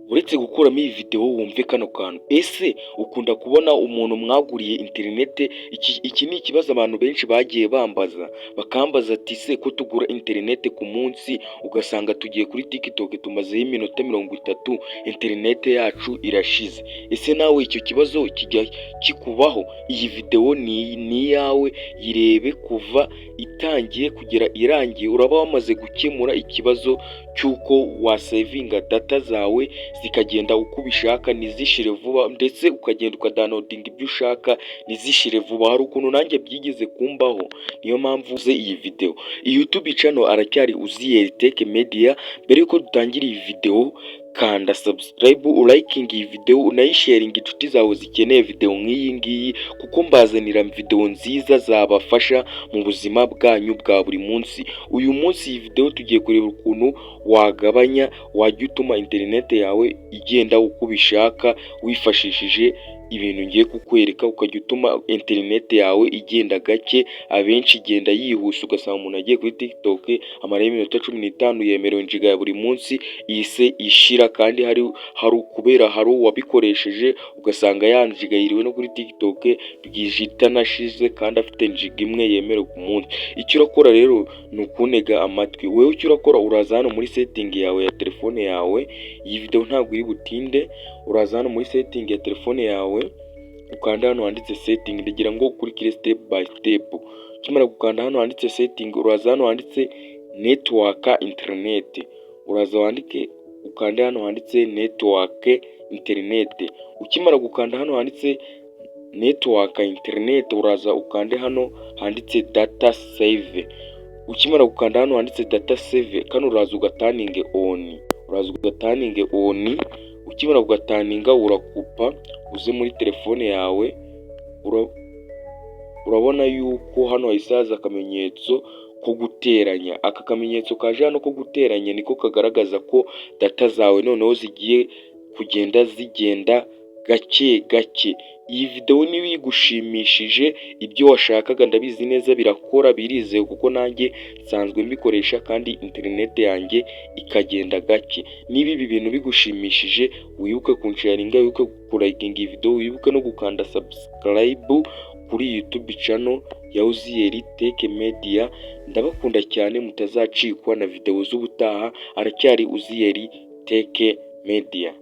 Uretse gukuramo iyi video wumve kano kantu, ese ukunda kubona umuntu mwaguriye interinete? Iki ni ikibazo abantu benshi bagiye bambaza, bakambaza ati se ko tugura interinete ku munsi ugasanga tugiye kuri TikTok tumazeho iminota 30 interinete yacu irashize. Ese nawe icyo kibazo kijya kikubaho? Iyi video ni iyawe, yirebe kuva itangiye kugera irangiye, uraba wamaze gukemura ikibazo cy'uko wasevinga data zawe zikagenda uko ubishaka ntizishire vuba, ndetse ukagenda ukadownloadinga ibyo ushaka ntizishire vuba. Hari ukuntu nanjye byigeze kumbaho, niyo mpamvu uze iyi video. YouTube channel aracyari Uziyeri Tech Media. Mbere yuko dutangira iyi video, kanda subscribe, uriking iyi video, unayisharing inshuti zawe zikeneye video nk'iyi ngiyi, kuko mbazanira video nziza zabafasha mu buzima bwanyu bwa buri munsi. Uyu munsi iyi video tugiye kureba ukuntu wagabanya, wajya utuma interinete yawe igenda uko ubishaka wifashishije ibintu ngiye kukwereka, ukajya utuma interinete yawe igenda gake, abenshi igenda yihuse ugasanga umuntu agiye kuri TikTok amara iminota 15 yemerewe injiga ya buri munsi ise ishira, kandi hari kubera hari uwabikoresheje ugasanga yanjiga yiriwe no kuri TikTok bwije itanashize kandi afite injiga imwe yemerewe ku munsi. Icyo urakora rero ni ukunega amatwi. Wewe icyo urakora, uraza hano muri setting yawe ya telefone yawe, iyi video ntabwo iri butinde. Uraza hano muri setting ya telefone yawe, ukanda hano handitse setting, ndagira ngo ukurikire step by step. Ukimara gukanda hano handitse setting, uraza hano handitse network internet, uraza wandike ukande hano handitse network internet. Ukimara gukanda hano handitse network internet, uraza ukande hano handitse data save. Ukimara gukanda hano handitse data save, kano uraza ugataninge on, ukimara gutaninga urakupa uze muri telefone yawe. Urabona yuko hano hasaza akamenyetso ko guteranya. Aka kamenyetso kaje hano ko guteranya niko kagaragaza ko data zawe noneho zigiye kugenda gake gake. Iyi video niba igushimishije, ibyo washakaga ndabizi neza birakora, birizewe kuko nanjye nsanzwe mbikoresha kandi interinete yanjye ikagenda gake. Niba ibi bintu bigushimishije, wibuke kunsharinga, wibuke kurayikinga iyi video, wibuke no gukanda subscribe kuri YouTube channel ya Uziyeri Tech Media. Ndabakunda cyane, mutazacikwa na video z'ubutaha. Aracyari Uziyeri Tech Media.